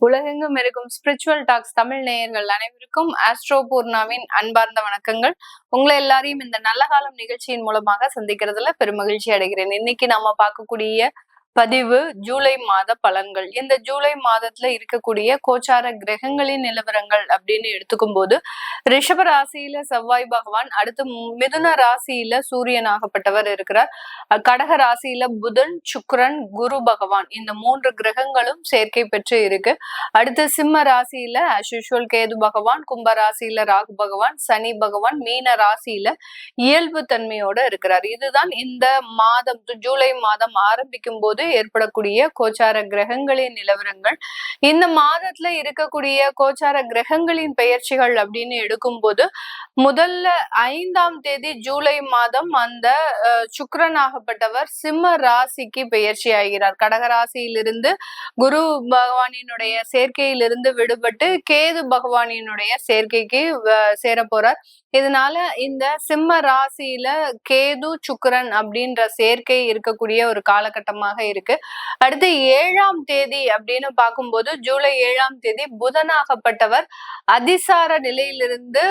உலகெங்கும் இருக்கும் spiritual tax Tamil நேயர்கள் அனைவருக்கும் ஆஸ்ட்ரோ பூர்ணாவின் அன்பார்ந்த வணக்கங்கள். உங்களை எல்லாரையும் இந்த நல்ல காலம் நிகழ்ச்சியின் மூலமாக சந்திக்கிறதுல பெருமகிழ்ச்சி அடைகிறேன். இன்னைக்கு நாம பார்க்கக்கூடிய பதிவு ஜூலை மாத பலன்கள். இந்த ஜூலை மாதத்துல இருக்கக்கூடிய கோச்சார கிரகங்களின் நிலவரங்கள் அப்படின்னு எடுத்துக்கும் போது ரிஷப ராசியில செவ்வாய் பகவான், அடுத்து மிதுன ராசியில சூரியனாகப்பட்டவர் இருக்கிறார். கடக ராசியில புதன், சுக்கிரன், குரு பகவான், இந்த 3 கிரகங்களும் சேர்க்கை பெற்று இருக்கு. அடுத்து சிம்ம ராசியில அஸ்யூஷுவல் கேது பகவான், கும்ப ராசியில ராகு பகவான், சனி பகவான், மீன ராசியில இயல்பு தன்மையோட இருக்கிறார். இதுதான் இந்த மாதம் ஜூலை மாதம் ஆரம்பிக்கும் போது ஏற்படக்கூடிய கோச்சார கிரகங்களின் நிலவரங்கள். இந்த மாதத்துல இருக்கக்கூடிய கோச்சார கிரகங்களின் பெயர்ச்சிகள் அப்படின்னு எடுக்கும் போது முதல்ல 5ஆம் தேதி ஜூலை மாதம் அந்த சுக்கிரனாகப்பட்டவர் சிம்ம ராசிக்கு பெயர்ச்சி ஆகிறார். கடகராசியிலிருந்து குரு பகவானினுடைய சேர்க்கையிலிருந்து விடுபட்டு கேது பகவானினுடைய சேர்க்கைக்கு சேர போறார். இதனால இந்த சிம்ம ராசியில கேது சுக்கிரன் அப்படின்ற சேர்க்கை இருக்கக்கூடிய ஒரு காலகட்டமாக இருக்கு. அடுத்து 7ஆம் தேதி அப்படின்னு பார்க்கும்போது ஜூலை 7ஆம் தேதி புதனாகப்பட்டவர் அதிசார நிலையிலிருந்து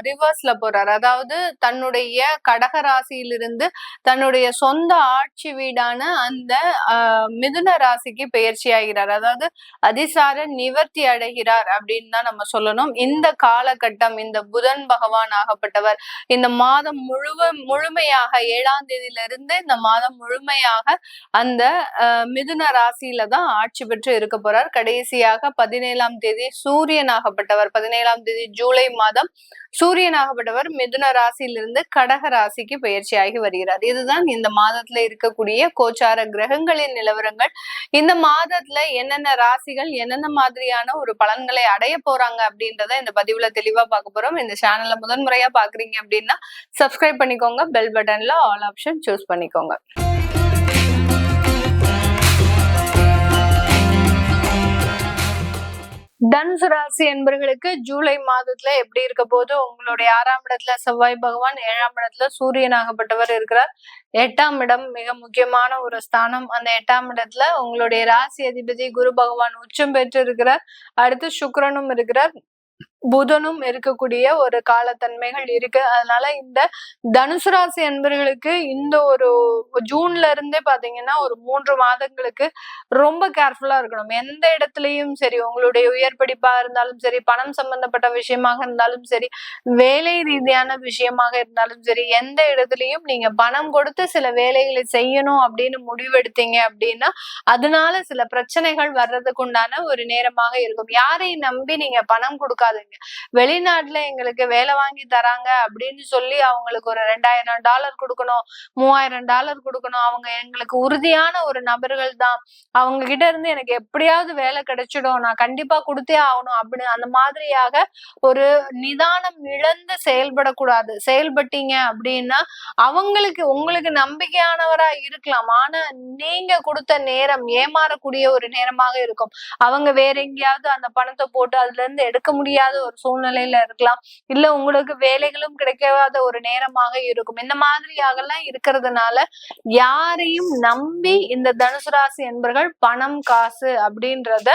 ரிவர்ஸ்ல போறார். அதாவது தன்னுடைய கடக ராசியிலிருந்து தன்னுடைய சொந்த ஆட்சி வீடான அந்த மிதுன ராசிக்கு பெயர்ச்சி ஆகிறார். அதாவது அதிசார நிவர்த்தி அடைகிறார் அப்படின்னு தான் நம்ம சொல்லணும். இந்த காலகட்டம் இந்த புதன் பகவான் ஆகப்பட்டவர் இந்த மாதம் முழுமையாக 7ஆம் தேதியிலிருந்து இந்த மாதம் முழுமையாக அந்த மிதுன ராசியில தான் ஆட்சி பெற்று இருக்க போறார். கடைசியாக 17ஆம் தேதி சூரியனாகப்பட்டவர் 17ஆம் தேதி ஜூலை மாதம் சூரியனாகப்பட்டவர் மிதுன ராசியிலிருந்து கடக ராசிக்கு பயிற்சி ஆகி வருகிறார். இதுதான் இந்த மாதத்துல இருக்கக்கூடிய கோச்சார கிரகங்களின் நிலவரங்கள். இந்த மாதத்துல என்னென்ன ராசிகள் என்னென்ன மாதிரியான ஒரு பலன்களை அடைய போறாங்க அப்படின்றத இந்த பதிவுல தெளிவா பார்க்க போறோம். இந்த சேனல்ல முதன்முறையா பாக்குறீங்க அப்படின்னா சப்ஸ்கிரைப் பண்ணிக்கோங்க, பெல் பட்டன்ல ஆல் ஆப்ஷன் சூஸ் பண்ணிக்கோங்க. தனுசு ராசி என்பவர்களுக்கு ஜூலை மாதத்துல எப்படி இருக்க போது, உங்களுடைய 6ஆம் இடத்துல செவ்வாய் பகவான், 7ஆம் இடத்துல சூரியனாகப்பட்டவர் இருக்கிறார். 8ஆம் இடம் மிக முக்கியமான ஒரு ஸ்தானம். அந்த 8ஆம் இடத்துல உங்களுடைய ராசி அதிபதி குரு பகவான் உச்சம் பெற்று இருக்கிறார். அடுத்து சுக்கிரனும் இருக்கிறார், புதனும் இருக்கக்கூடிய ஒரு காலத்தன்மைகள் இருக்கு. அதனால இந்த தனுசு ராசி என்பவர்களுக்கு இந்த ஒரு ஜூன்ல இருந்தே பாத்தீங்கன்னா ஒரு 3 மாதங்களுக்கு ரொம்ப கேர்ஃபுல்லா இருக்கணும். எந்த இடத்துலயும் சரி, உங்களுடைய உயர் படிப்பா இருந்தாலும் சரி, பணம் சம்பந்தப்பட்ட விஷயமாக இருந்தாலும் சரி, வேலை ரீதியான விஷயமாக இருந்தாலும் சரி, எந்த இடத்துலயும் நீங்க பணம் கொடுத்து சில வேலைகளை செய்யணும் அப்படின்னு முடிவெடுத்தீங்க அப்படின்னா அதனால சில பிரச்சனைகள் வர்றதுக்கு உண்டான ஒரு நேரமாக இருக்கும். யாரையும் நம்பி நீங்க பணம் கொடுக்காதீங்க. வெளிநாட்டுல எங்களுக்கு வேலை வாங்கி தராங்க அப்படின்னு சொல்லி அவங்களுக்கு ஒரு $2000 கொடுக்கணும், $3000 கொடுக்கணும், அவங்க எங்களுக்கு உறுதியான ஒரு நபர்கள் தான், அவங்க கிட்ட இருந்து எனக்கு எப்படியாவது வேலை கிடைச்சிடும், நான் கண்டிப்பா கொடுத்தே ஆகணும் அப்படின்னு அந்த மாதிரியாக ஒரு நிதானம் இழந்து செயல்படக்கூடாது. செயல்பட்டீங்க அப்படின்னா உங்களுக்கு நம்பிக்கையானவரா இருக்கலாம், ஆனா நீங்க கொடுத்த நேரம் ஏமாறக்கூடிய ஒரு நேரமாக இருக்கும். அவங்க வேற எங்கேயாவது அந்த பணத்தை போட்டு அதுல இருந்து எடுக்க முடியாத ஒரு சூழ்நிலையில இருக்கலாம், இல்ல உங்களுக்கு வேலைகளும் கிடைக்காத ஒரு நேரமாக இருக்கும். இந்த மாதிரியாக எல்லாம் இருக்கிறதுனால யாரையும் நம்பி இந்த தனுசு ராசி என்பவர்கள் பணம் காசு அப்படின்றத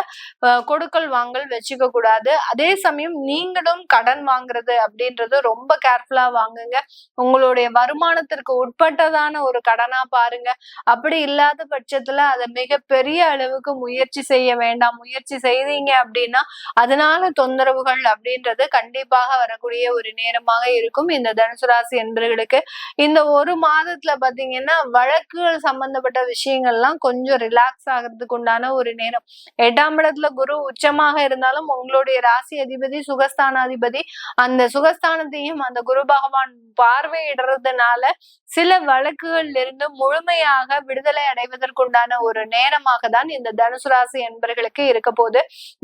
கொடுக்கல் வாங்கல் வச்சுக்க கூடாது. அதே சமயம் நீங்களும் கடன் வாங்குறது அப்படின்றது ரொம்ப கேர்ஃபுல்லா வாங்குங்க. உங்களுடைய வருமானத்திற்கு உட்பட்டதான ஒரு கடனா பாருங்க. அப்படி இல்லாத பட்சத்துல அதை மிகப்பெரிய அளவுக்கு முயற்சி செய்ய வேண்டாம். முயற்சி செய்தீங்க அப்படின்னா அதனால தொந்தரவுகள் அப்படின்றது கண்டிப்பாக வரக்கூடிய ஒரு நேரமாக இருக்கும். இந்த தனுசு ராசி என்பவர்களுக்கு இந்த ஒரு மாதத்துல பாத்தீங்கன்னா வழக்குகள் சம்பந்தப்பட்ட விஷயங்கள்லாம் கொஞ்சம் ரிலாக்ஸ் ஆகிறதுக்கு உண்டான ஒரு நேரம். 8ஆம் இடத்துல குரு உச்சமாக இருந்தாலும் உங்களுடைய ராசி அதிபதி சுகஸ்தானாதிபதி, அந்த சுகஸ்தானத்தையும் அந்த குரு பகவான் பார்வையிடுறதுனால சில வழக்குகள் இருந்து முழுமையாக விடுதலை அடைவதற்குண்டான ஒரு நேரமாக தான் இந்த தனுசு ராசி என்பவர்களுக்கு இருக்க போது.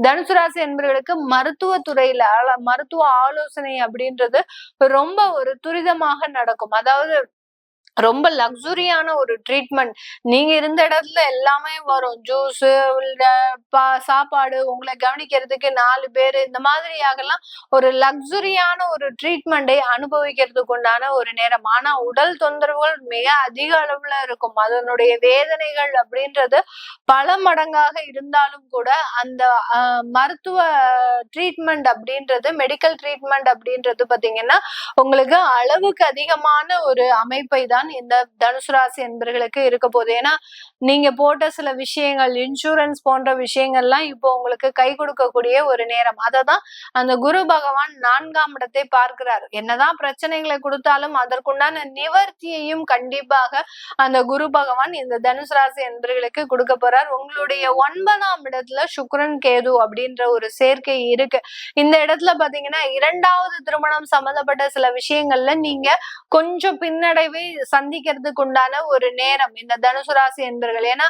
தனுசு ராசி என்பவர்களுக்கு மருத்துவ துறையில மருத்துவ ஆலோசனை அப்படின்றது ரொம்ப ஒரு துரிதமாக நடக்கும். அதாவது ரொம்ப லக்ஸுரியான ஒரு ட்ரீட்மெண்ட். நீங்க இருந்த இடத்துல எல்லாமே வரும். ஜூஸ், சாப்பாடு, உங்களை கவனிக்கிறதுக்கு 4 பேரு, இந்த மாதிரியாகலாம் ஒரு லக்ஸுரியான ஒரு ட்ரீட்மெண்டை அனுபவிக்கிறதுக்கு உண்டான ஒரு நேரம். ஆனா உடல் தொந்தரவுகள் மிக அதிக அளவுல இருக்கும். அதனுடைய வேதனைகள் அப்படின்றது பல மடங்காக இருந்தாலும் கூட அந்த மருத்துவ ட்ரீட்மெண்ட் அப்படின்றது, மெடிக்கல் ட்ரீட்மெண்ட் அப்படின்றது பாத்தீங்கன்னா உங்களுக்கு அளவுக்கு அதிகமான ஒரு அமைப்பை தான் இந்த தனுசு ராசி என்பர்களுக்கு இருக்க போகுது. ஏன்னா நீங்க போட்ட சில விஷயங்கள், இன்சூரன்ஸ் போன்ற விஷயங்கள்லாம் இப்போ உங்களுக்கு கை கொடுக்கக்கூடிய ஒரு நேரம். அததான் அந்த குரு பகவான் 4ஆம் இடத்தை பார்க்கிறார். என்னதான் பிரச்சனைகளை கொடுத்தாலும் அதற்குண்டான நிவர்த்தியையும் கண்டிப்பாக அந்த குரு பகவான் இந்த தனுசு ராசி என்பர்களுக்கு கொடுக்க போறார். உங்களுடைய 9ஆம் இடத்துல சுக்கிரன் கேது அப்படின்ற ஒரு சேர்க்கை இருக்கு. இந்த இடத்துல பாத்தீங்கன்னா 2வது திருமணம் சம்பந்தப்பட்ட சில விஷயங்கள்ல நீங்க கொஞ்சம் பின்னடைவை சந்திக்கிறதுக்கு உண்டான ஒரு நேரம் இந்த தனுசு ராசி என்பர்கள். ஏன்னா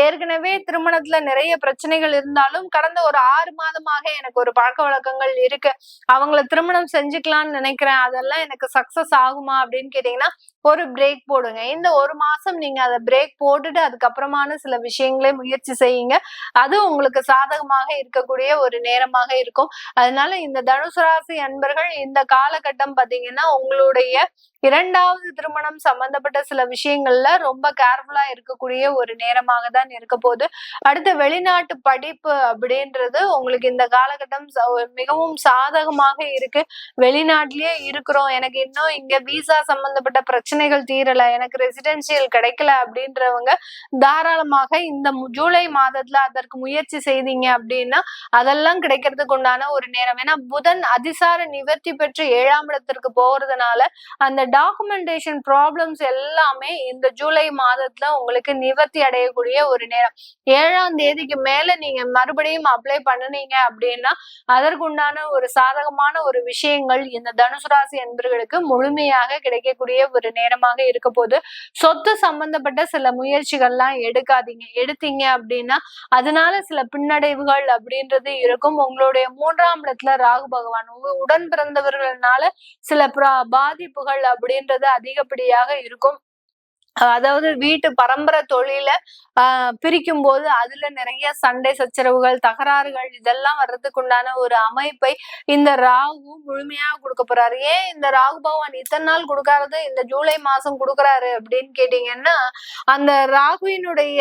ஏற்கனவே திருமணத்துல நிறைய பிரச்சனைகள் இருந்தாலும் கடந்த ஒரு 6 மாதமாக எனக்கு ஒரு பழக்க வழக்கங்கள் இருக்கு, அவங்கள திருமணம் செஞ்சுக்கலாம்னு நினைக்கிறேன், அதெல்லாம் எனக்கு சக்சஸ் ஆகுமா அப்படின்னு கேட்டீங்கன்னா ஒரு பிரேக் போடுங்க. இந்த 1 மாசம் நீங்க அதை பிரேக் போட்டுட்டு அதுக்கப்புறமான சில விஷயங்களே முயற்சி செய்யுங்க. அது உங்களுக்கு சாதகமாக இருக்கக்கூடிய ஒரு நேரமாக இருக்கும். அதனால இந்த தனுசு ராசி அன்பர்கள் இந்த காலகட்டம் பாத்தீங்கன்னா உங்களுடைய 2வது திருமணம் சம்பந்தப்பட்ட சில விஷயங்கள்ல ரொம்ப கேர்ஃபுல்லா இருக்கக்கூடிய ஒரு நேரமாக தான் இருக்க போகுது. அடுத்த வெளிநாட்டு படிப்பு அப்படின்றது உங்களுக்கு இந்த காலகட்டம் மிகவும் சாதகமாக இருக்கு. வெளிநாட்டிலேயே இருக்கிறோம், எனக்கு இன்னும் இங்க விசா சம்பந்தப்பட்ட பிரச்சனைகள் தீரல, எனக்கு ரெசிடென்சியல் கிடைக்கல அப்படின்றவங்க தாராளமாக இந்த ஜூலை மாதத்துல அதற்கு முயற்சி செய்தீங்க அப்படின்னா அதெல்லாம் கிடைக்கிறதுக்கு உண்டான ஒரு நேரம். ஏன்னா புதன் அதிசார நிவர்த்தி பெற்று 7ஆம் இடத்திற்கு போறதுனால அந்த டாக்குமெண்டேஷன் ப்ராப்ளம்ஸ் எல்லாமே இந்த ஜூலை மாதத்துல உங்களுக்கு நிவர்த்தி அடையக்கூடிய ஒரு நேரம். 7ஆம் தேதிக்கு மேல நீங்க மறுபடியும் அப்ளை பண்ணுனீங்க அப்படின்னா அதற்குண்டான ஒரு சாதகமான ஒரு விஷயங்கள் இந்த தனுசு ராசி என்பர்களுக்கு முழுமையாக கிடைக்கக்கூடிய ஒரு நேரமாக இருக்க போது. சொத்து சம்பந்தப்பட்ட சில முயற்சிகள்லாம் எடுக்காதீங்க. எடுத்தீங்க அப்படின்னா அதனால சில பின்னடைவுகள் அப்படின்றது இருக்கும். உங்களுடைய 3ஆம் இடத்துல ராகு பகவான் உங்க உடன் பிறந்தவர்களால சில பாதிப்புகள் அப்படின்றது அதிகப்படியாக இருக்கும். அதாவது வீட்டு பரம்பரை தொழில பிரிக்கும் போது அதுல நிறைய சண்டை சச்சரவுகள், தகராறுகள் இதெல்லாம் வர்றதுக்கு உண்டான ஒரு அமைப்பை இந்த ராகு முழுமையாக கொடுக்க போறாரு. ஏன் இந்த ராகு பகவான் இத்தனை நாள் கொடுக்காதது இந்த ஜூலை மாசம் கொடுக்குறாரு அப்படின்னு கேட்டீங்கன்னா அந்த ராகுவினுடைய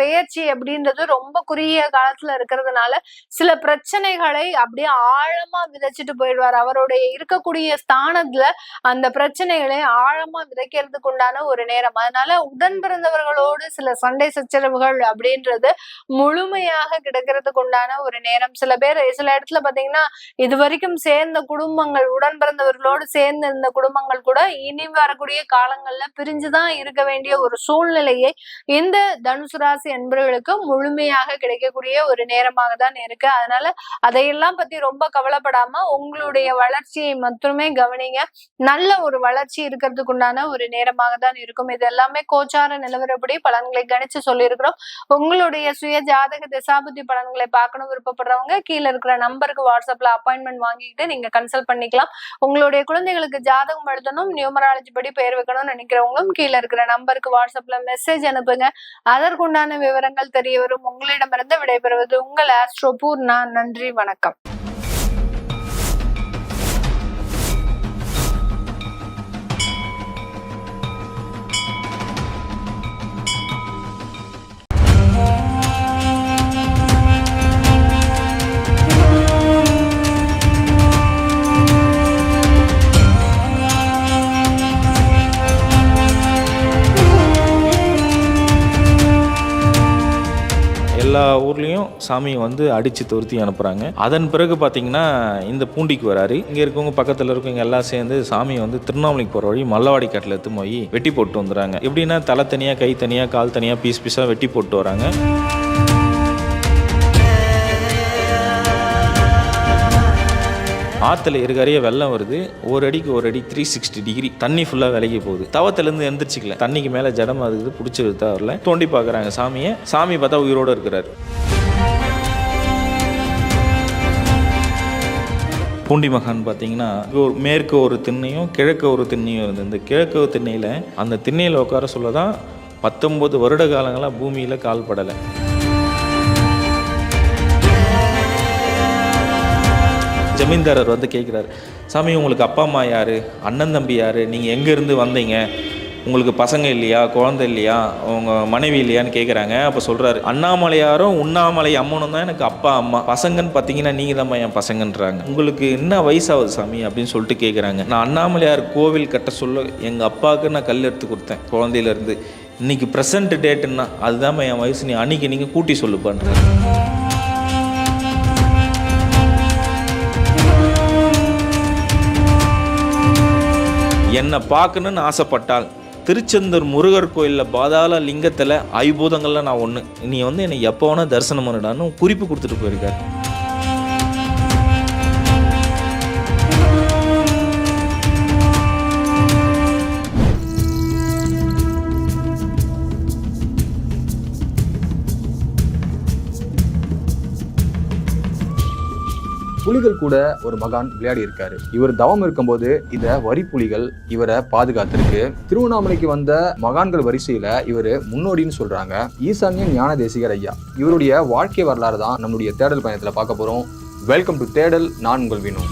பெயர்ச்சி அப்படின்றது ரொம்ப குறுகிய காலத்துல இருக்கிறதுனால சில பிரச்சனைகளை அப்படியே ஆழமா விதைச்சிட்டு போயிடுவார். அவருடைய இருக்கக்கூடிய ஸ்தானத்துல அந்த பிரச்சனைகளை ஆழமா விதைக்கிறதுக்கு உண்டான ஒரு நேரம். அதனால உடன் பிறந்தவர்களோடு சில சண்டை சச்சரவுகள் அப்படின்றது முழுமையாக கிடைக்கிறதுக்கு உண்டான ஒரு நேரம். சில பேர் சில இடத்துல பாத்தீங்கன்னா இது வரைக்கும் சேர்ந்த குடும்பங்கள், உடன் பிறந்தவர்களோடு சேர்ந்து இருந்த குடும்பங்கள் கூட இனி வரக்கூடிய காலங்கள்ல பிரிஞ்சுதான் இருக்க வேண்டிய ஒரு சூழ்நிலையை இந்த தனுசு ராசி என்பவர்களுக்கு முழுமையாக கிடைக்கக்கூடிய ஒரு நேரமாக தான் இருக்கு. அதனால அதையெல்லாம் பத்தி ரொம்ப கவலைப்படாம உங்களுடைய வளர்ச்சியை மட்டுமே கவனிங்க. நல்ல ஒரு வளர்ச்சி இருக்கிறதுக்கு உண்டான ஒரு நேரமாக தான் இருக்கும். இது எல்லாமே கோச்சார நிலவரப்படி பலன்களை கணிச்சு சொல்லியிருக்கிறோம். உங்களுடைய சுய ஜாதக திசாபுத்தி பலன்களை பார்க்கணும் விருப்பப்படுறவங்க கீழே இருக்கிற நம்பருக்கு வாட்ஸ்அப்ல அப்பாயின்மெண்ட் வாங்கிட்டு நீங்க கன்சல்ட் பண்ணிக்கலாம். உங்களுடைய குழந்தைகளுக்கு ஜாதகம் எழுதணும், நியூமராலஜி படி பெயர் வைக்கணும்னு நினைக்கிறவங்களும் கீழே இருக்கிற நம்பருக்கு வாட்ஸ்அப்ல மெசேஜ் அனுப்புங்க. அதற்குண்டான விவரங்கள் தெரிய வரும். உங்களிடமிருந்து விடைபெறுவது உங்கள் ஆஸ்ட்ரோ பூர்ணா. நன்றி, வணக்கம். எல்லா ஊர்லேயும் சாமியை வந்து அடித்து துரத்தி அனுப்புகிறாங்க. அதன் பிறகு பார்த்தீங்கன்னா இந்த பூண்டிக்கு வராரு. இங்கே இருக்கவங்க பக்கத்தில் இருக்கவங்க எல்லாம் சேர்ந்து சாமியை வந்து திருவண்ணாமலைக்கு போகிற வழி மல்லவாடி காட்டில் எடுத்து போய் வெட்டி போட்டு வந்துடுறாங்க. எப்படின்னா தலை தனியாக, கை தனியாக, கால் தனியாக, பீஸ் பீஸாக வெட்டி போட்டு வராங்க. ஆற்றுல இருக்காரையே வெள்ளம் வருது. ஒரு அடிக்கு ஒரு அடி 360 டிகிரி தண்ணி ஃபுல்லாக விலகி போகுது. தவத்திலேருந்து எந்திரிச்சிக்கல, தண்ணிக்கு மேலே ஜடம் அதுக்குது, பிடிச்சிருந்தா வரல. தோண்டி பார்க்குறாங்க சாமியை. சாமி பார்த்தா உயிரோடு இருக்கிறார். பூண்டி மகான் பார்த்தீங்கன்னா மேற்கு ஒரு திண்ணையும் கிழக்கு ஒரு திண்ணையும் இருந்தது. இந்த கிழக்கு திண்ணையில் அந்த திண்ணையில் உட்கார சொல்ல தான் 19 வருட காலங்களாக பூமியில் கால் படலை. ஜமீன்தாரர் வந்து கேட்குறாரு, சாமி உங்களுக்கு அப்பா அம்மா யார், அண்ணன் தம்பி யார், நீங்கள் எங்கேருந்து வந்தீங்க, உங்களுக்கு பசங்க இல்லையா, குழந்தை இல்லையா, உங்கள் மனைவி இல்லையான்னு கேட்குறாங்க. அப்போ சொல்கிறாரு, அண்ணாமலையாரும் உண்ணாமலை அம்மனும் தான் எனக்கு அப்பா அம்மா, பசங்கன்னு பார்த்தீங்கன்னா நீங்கள் தான் என் பசங்கன்றாங்க. உங்களுக்கு என்ன வயசாகுது சாமி அப்படின்னு சொல்லிட்டு கேட்குறாங்க. நான் அண்ணாமலையார் கோவில் கட்ட சொல்ல எங்கள் அப்பாவுக்கு நான் கல் எடுத்து கொடுத்தேன் குழந்தையிலேருந்து. இன்றைக்கி ப்ரெசன்ட் டேட்டுன்னா அதுதான் என் வயசு, நீ அன்றைக்கி நீங்கள் கூட்டி சொல்லுப்பான்றாரு. என்னை பார்க்கணுன்னு ஆசைப்பட்டால் திருச்செந்தூர் முருகர் கோயிலில் பாதாள லிங்கத்தில் ஐபூதங்களில் நான் ஒன்று, நீ வந்து என்னை எப்போ வேணால் தரிசனம் பண்ணிடான்னு குறிப்பு கொடுத்துட்டு போயிருக்காரு. புலிகள் கூட ஒரு மகான் விளையாடி இருக்காரு. இவர் தவம் இருக்கும்போது இந்த வரி புலிகள் இவரை பாதுகாத்திருக்கு. திருவண்ணாமலைக்கு வந்த மகான்கள் வரிசையில இவரு முன்னோடின்னு சொல்றாங்க. ஈசான்ய ஞான தேசிகர் ஐயா, இவருடைய வாழ்க்கை வரலாறு தான் நம்மளுடைய தேடல் பயணத்துல பார்க்க போறோம். வெல்கம் டு தேடல். நான் உங்கள் வினோ.